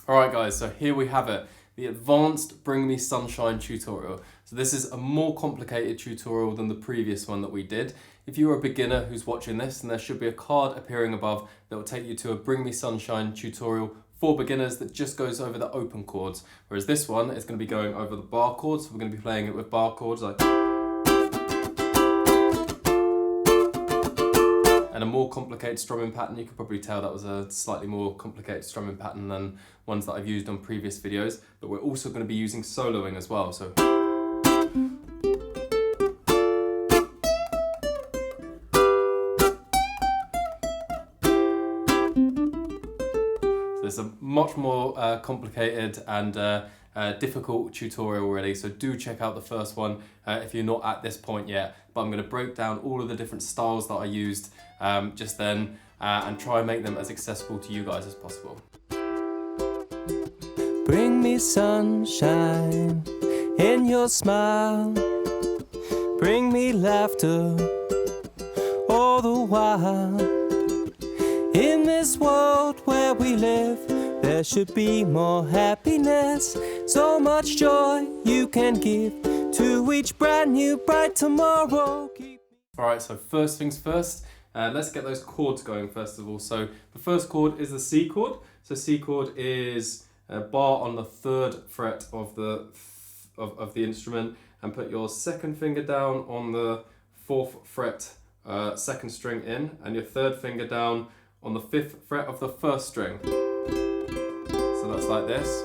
Alright guys, so here we have it, the advanced Bring Me Sunshine tutorial. So this is a more complicated tutorial than the previous one that we did. If you're a beginner who's watching this, then there should be a card appearing above that will take you to a Bring Me Sunshine tutorial for beginners that just goes over the open chords. Whereas this one is going to be going over the bar chords, so we're going to be playing it with bar chords like... And a more complicated strumming pattern. You could probably tell that was a slightly more complicated strumming pattern than ones that I've used on previous videos, but we're also going to be using soloing as well. So it's a much more complicated and difficult tutorial already, so do check out the first one if you're not at this point yet. But I'm going to break down all of the different styles that I used just then and try and make them as accessible to you guys as possible. Bring me sunshine in your smile, bring me laughter all the while. In this world where we live, there should be more happiness, so much joy you can give to each brand new bright tomorrow. Alright, so first things first, let's get those chords going first of all. So the first chord is the C chord. So C chord is a bar on the 3rd fret of the instrument, and put your second finger down on the 4th fret, 2nd string in, and your 3rd finger down on the 5th fret of the 1st string. So that's like this.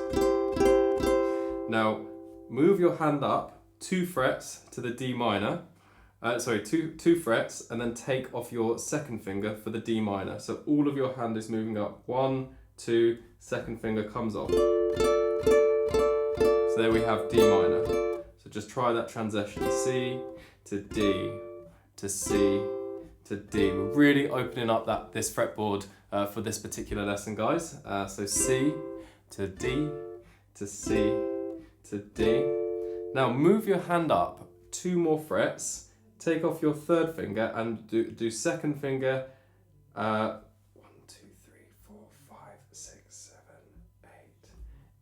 Now move your hand up 2 frets to the D minor, two frets, and then take off your 2nd finger for the D minor. So all of your hand is moving up. 1, 2, 2nd finger comes off. So there we have D minor. So just try that transition. C to D to C to D. We're really opening up this fretboard for this particular lesson, guys. So C to D to C to D. Now move your hand up 2 more frets, take off your 3rd finger and do 2nd finger 1, 2, 3, 4, 5, 6, 7,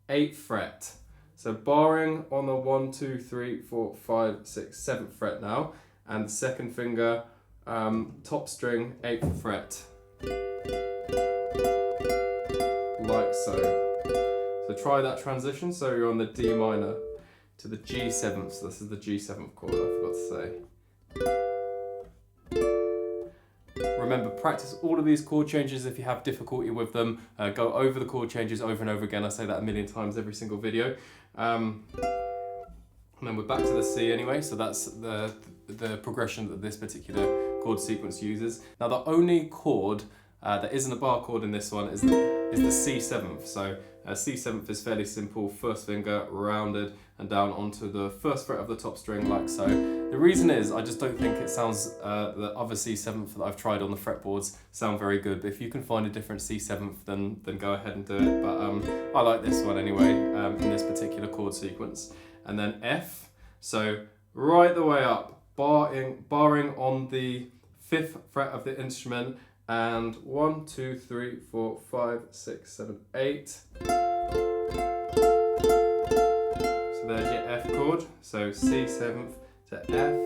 8. 8th fret. So barring on the 1, 2, 3, 4, 5, 6, 7th fret now, and 2nd finger top string 8th fret. Like so. So try that transition, so you're on the D minor to the G7th, so this is the G7th chord, I forgot to say. Remember, practice all of these chord changes if you have difficulty with them. Go over the chord changes over and over again. I say that a million times every single video. And then we're back to the C anyway, so that's the progression that this particular chord sequence uses. Now the only chord that isn't a bar chord in this one is the C7th. So C7th is fairly simple, 1st finger rounded and down onto the 1st fret of the top string like so. The reason is I just don't think it sounds, the other C7th that I've tried on the fretboards sound very good, but if you can find a different C7th then go ahead and do it. But I like this one anyway in this particular chord sequence. And then F, so right the way up, barring on the 5th fret of the instrument, and 1, 2, 3, 4, 5, 6, 7, 8. So there's your F chord. So C7th to F,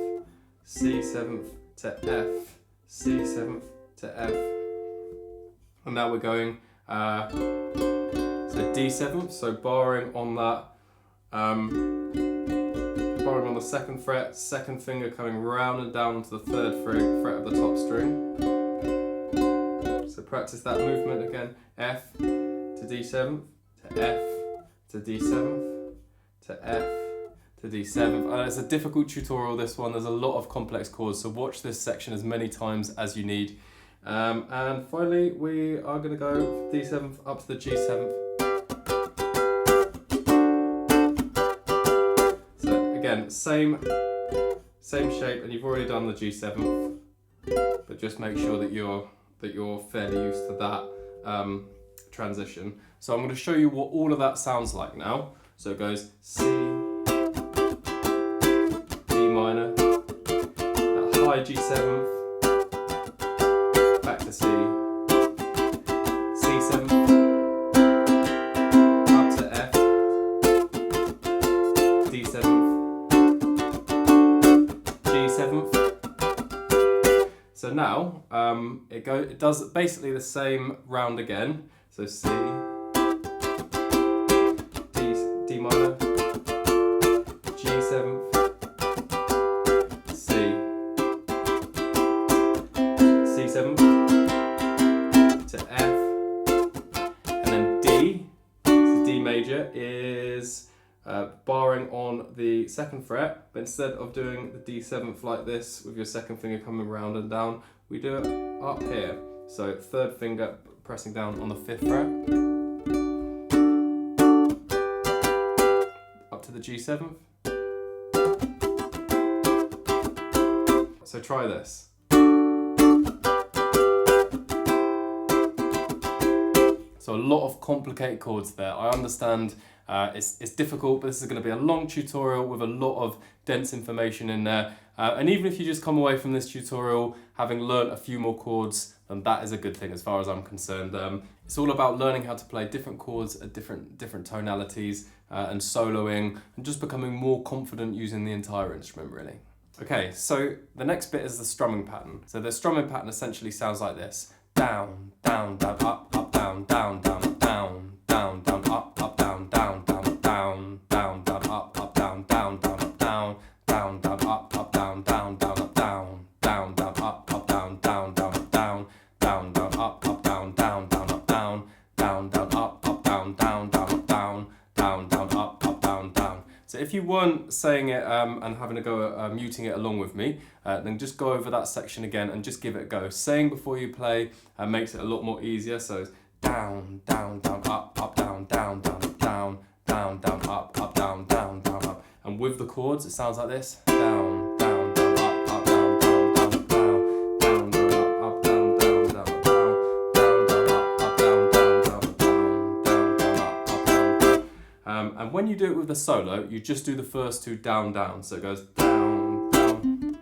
C7th to F, C7th to F. And now we're going so D7th, so barring on that, barring on the 2nd fret, 2nd finger coming round and down to the 3rd fret of the top string. So practice that movement again. F to D7th to F to D7th to F to D7th. It's a difficult tutorial, this one. There's a lot of complex chords, so watch this section as many times as you need. And finally, we are going to go D7th up to the G7th. So again, same shape, and you've already done the G7th, but just make sure that you're fairly used to that transition. So I'm going to show you what all of that sounds like now. So it goes C, D minor, that high G7th, back to C, C7, now it does basically the same round again. So C, D minor, G7, C, C7 to F, and then D. So D major is barring on the second fret, but instead of doing the D7th like this with your second finger coming round and down, we do it up here. So third finger pressing down on the 5th fret, up to the G7th. So try this. So a lot of complicated chords there. I understand it's difficult, but this is going to be a long tutorial with a lot of dense information in there. And even if you just come away from this tutorial having learned a few more chords, then that is a good thing as far as I'm concerned. It's all about learning how to play different chords at different tonalities and soloing and just becoming more confident using the entire instrument, really. Okay, so the next bit is the strumming pattern. So the strumming pattern essentially sounds like this. Down, down, down, up, up, down, down, down, up, down, down, down, up, up, down, down, down, up, down, down, down, up, up, down, down, down, up, down, down, down, up, up, down, down, down, up, down, down, down, up, up, down, down, down, up, down, down, down, up, up, down, down, down, up, down, down, down, up, up, down, down, down, up, down, down, down, up, up, down, down. So if you weren't saying it and having a go at muting it along with me, then just go over that section again and just give it a go. Saying before you play makes it a lot more easier. So it's down, down, down, up, up, down, down, down, up, down, down, down, up, up, down, down, down, up. And with the chords, it sounds like this. Down, down, down, up, up, down, down, down, up, down, down, down, up, down, down, down, up, down, down, down, up, down, down, down, up, down, down, down, up, down, down. And when you do it with the solo, you just do the first two down, down. So it goes down, down.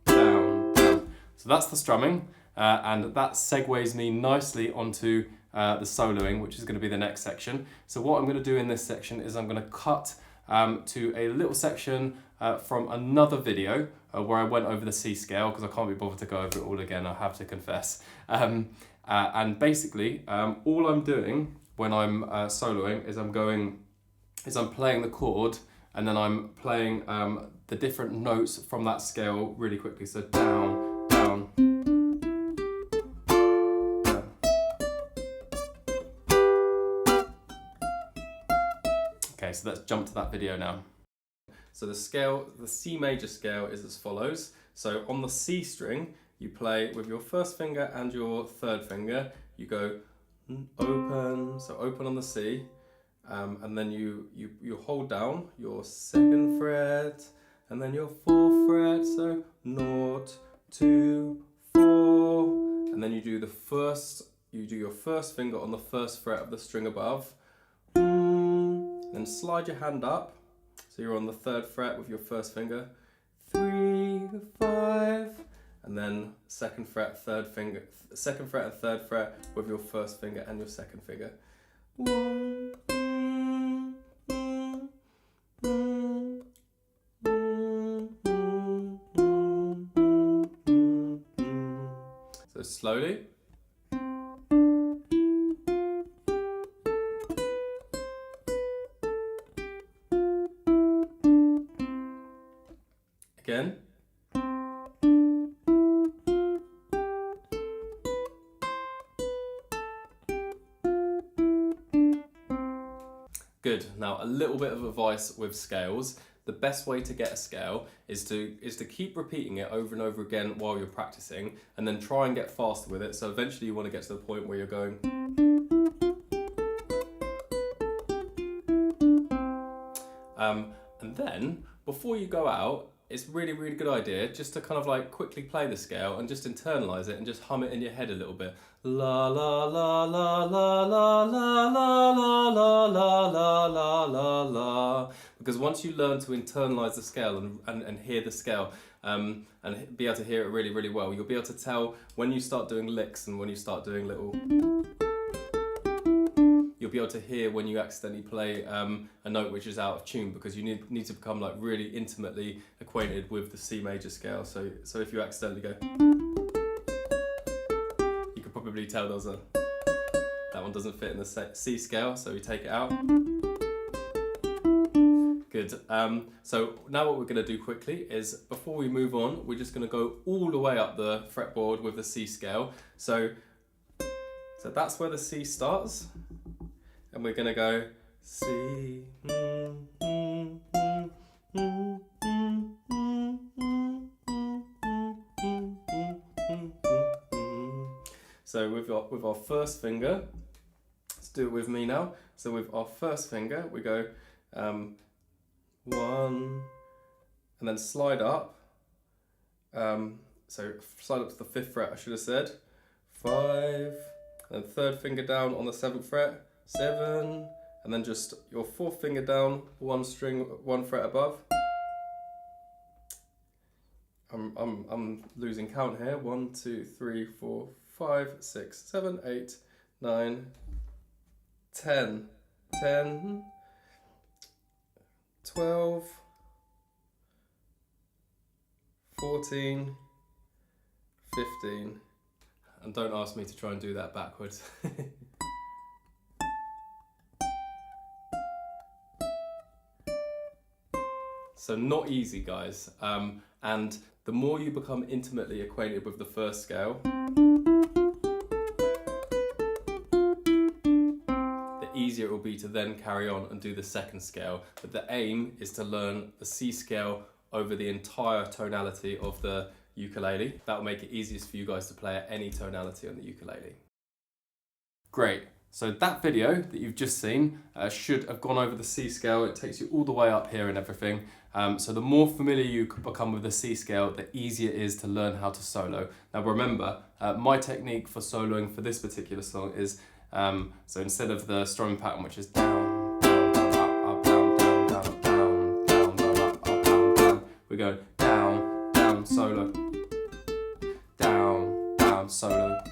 Down, down. So that's the strumming, and that segues me nicely onto the soloing, which is going to be the next section. So what I'm going to do in this section is I'm going to cut to a little section from another video where I went over the C scale, because I can't be bothered to go over it all again, I have to confess. And basically, all I'm doing when I'm soloing is I'm playing the chord, and then I'm playing the different notes from that scale really quickly. So down, down, down. Okay, so let's jump to that video now. So the scale, the C major scale is as follows. So on the C string, you play with your first finger and your third finger. You go open, so open on the C, and then you hold down your second fret, and then your 4th fret, so 0, 2, 4, and then you do your first finger on the 1st fret of the string above, then slide your hand up. So you're on the 3rd fret with your first finger, 3, 5, and then 2nd fret, 3rd finger, 2nd fret and 3rd fret with your first finger and your second finger. 1, so slowly. Again. Good. Now a little bit of advice with scales. The best way to get a scale is to keep repeating it over and over again while you're practicing, and then try and get faster with it. So eventually you want to get to the point where you're going. And then before you go out, it's really good idea just to kind of like quickly play the scale and just internalize it and just hum it in your head a little bit. La la la la la la la la la la la la la la. Because once you learn to internalize the scale and hear the scale and be able to hear it really well, you'll be able to tell when you start doing licks and when you start doing little. you'll be able to hear when you accidentally play a note which is out of tune, because you need to become like really intimately acquainted with the C major scale. So if you accidentally go, you could probably tell that one doesn't fit in the C scale, so we take it out. Good. So now what we're going to do quickly is, before we move on, we're just going to go all the way up the fretboard with the C scale. So that's where the C starts, and we're going to go C. So with our first finger, let's do it with me now. So with our first finger, we go 1, and then slide up. So slide up to the 5th fret, I should have said. 5, and then 3rd finger down on the 7th fret, 7, and then just your 4th finger down, 1 string, 1 fret above. I'm losing count here. 1, 2, 3, 4, 5, 6, 7, 8, 9, 10, 10, 12, 14, 15, and don't ask me to try and do that backwards. So not easy, guys, and the more you become intimately acquainted with the first scale, the easier it will be to then carry on and do the second scale. But the aim is to learn the C scale over the entire tonality of the ukulele. That will make it easiest for you guys to play at any tonality on the ukulele. Great. So that video that you've just seen should have gone over the C scale. It takes you all the way up here and everything. So the more familiar you become with the C scale, the easier it is to learn how to solo. Now remember, my technique for soloing for this particular song is, so instead of the strumming pattern, which is down, down, down, up, down, down, down, up, down, down, down, up, down, down, we go down, down, solo, down, down, solo,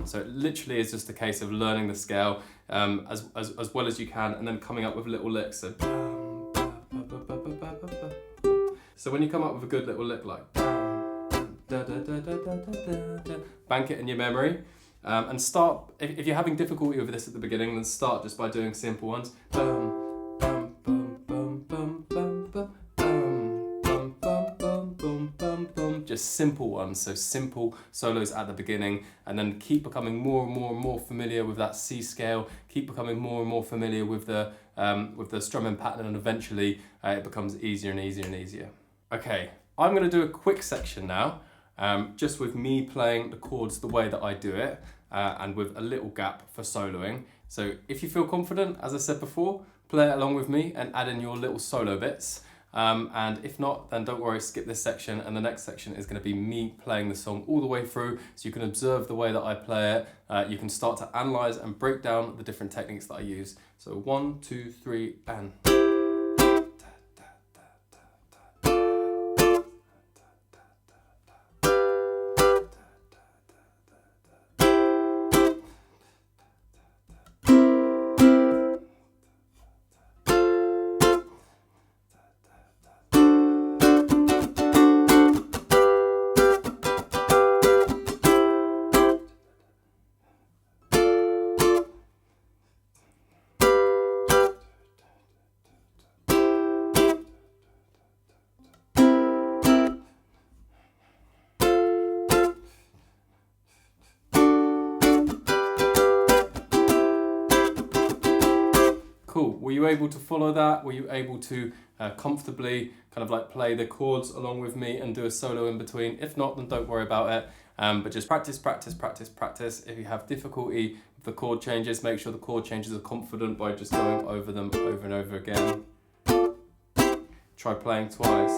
so it literally is just a case of learning the scale as well as you can, and then coming up with little licks. So when you come up with a good little lick like bank it in your memory, and start, if you're having difficulty with this at the beginning, then start just by doing simple ones. Just simple ones, so simple solos at the beginning, and then keep becoming more and more and more familiar with that C scale, keep becoming more and more familiar with the strumming pattern, and eventually it becomes easier and easier and easier. Okay, I'm going to do a quick section now, just with me playing the chords the way that I do it, and with a little gap for soloing. So if you feel confident, as I said before, play it along with me and add in your little solo bits. And if not, then don't worry, skip this section, and the next section is going to be me playing the song all the way through, so you can observe the way that I play it. You can start to analyse and break down the different techniques that I use. So 1, 2, 3, and... Cool. Were you able to follow that? Were you able to comfortably kind of like play the chords along with me and do a solo in between? If not, then don't worry about it. But just practice, practice, practice, practice. If you have difficulty with the chord changes, make sure the chord changes are confident by just going over them over and over again. Try playing twice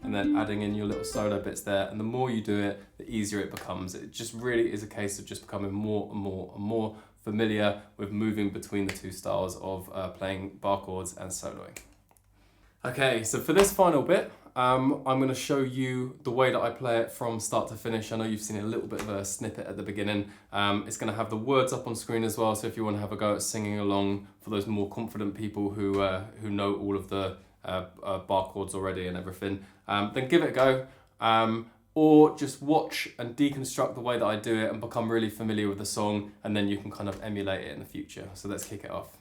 and then adding in your little solo bits there. And the more you do it, the easier it becomes. It just really is a case of just becoming more and more and more familiar with moving between the two styles of playing bar chords and soloing. Okay, so for this final bit, I'm going to show you the way that I play it from start to finish. I know you've seen a little bit of a snippet at the beginning. It's going to have the words up on screen as well, so if you want to have a go at singing along for those more confident people who know all of the bar chords already and everything, then give it a go. Or just watch and deconstruct the way that I do it and become really familiar with the song, and then you can kind of emulate it in the future. So let's kick it off.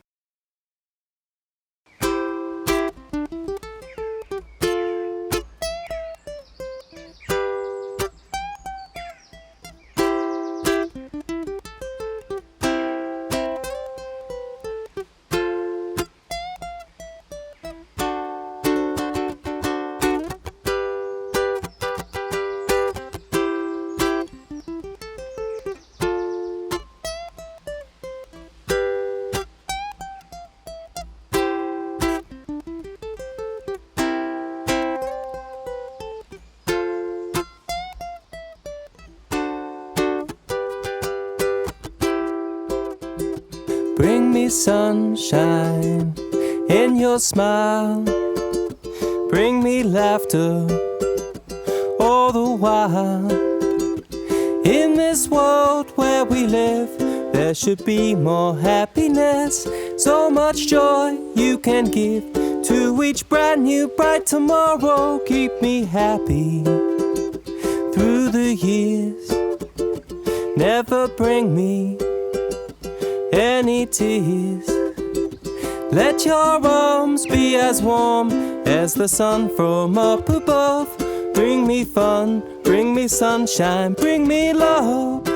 Bring me sunshine in your smile. Bring me laughter all the while. In this world where we live, there should be more happiness. So much joy you can give to each brand new bright tomorrow. Keep me happy through the years. Never bring me any tears. Let your arms be as warm as the sun from up above. Bring me fun, bring me sunshine, bring me love.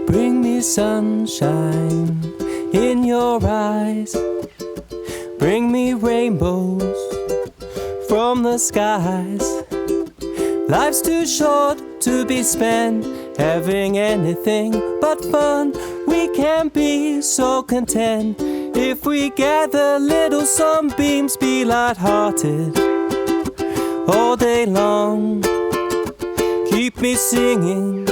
Bring me sunshine in your eyes. Bring me rainbows from the skies. Life's too short to be spent having anything but fun. We can be so content if we gather little sunbeams. Be light-hearted all day long. Keep me singing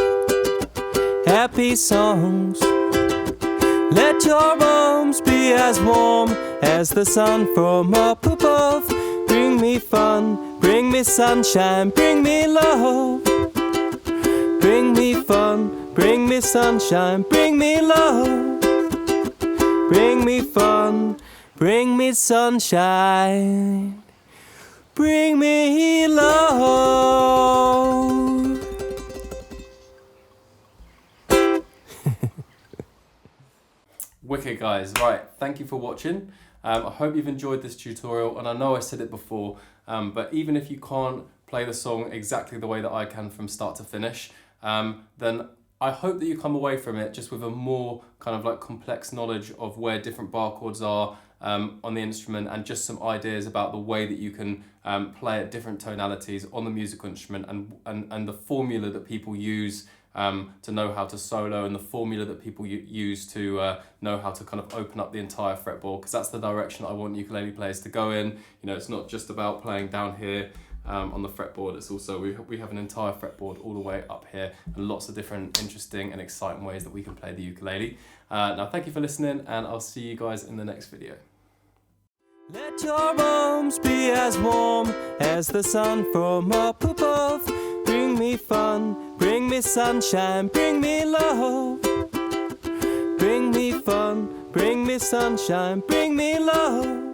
happy songs. Let your arms be as warm as the sun from up above. Bring me fun, bring me sunshine, bring me love. Bring me fun, bring me sunshine, bring me love. Bring me fun, bring me sunshine, bring me love. Wicked, guys. Right, thank you for watching. I hope you've enjoyed this tutorial, and I know I said it before, but even if you can't play the song exactly the way that I can from start to finish, then I hope that you come away from it just with a more kind of like complex knowledge of where different bar chords are on the instrument, and just some ideas about the way that you can play at different tonalities on the musical instrument, and the formula that people use to know how to solo, and the formula that people use to know how to kind of open up the entire fretboard, because that's the direction I want ukulele players to go in. You know, it's not just about playing down here on the fretboard, it's also, we have an entire fretboard all the way up here, and lots of different interesting and exciting ways that we can play the ukulele. Now, thank you for listening, and I'll see you guys in the next video. Let your arms be as warm as the sun from up above. Bring me fun, bring me sunshine, bring me love. Bring me fun, bring me sunshine, bring me love.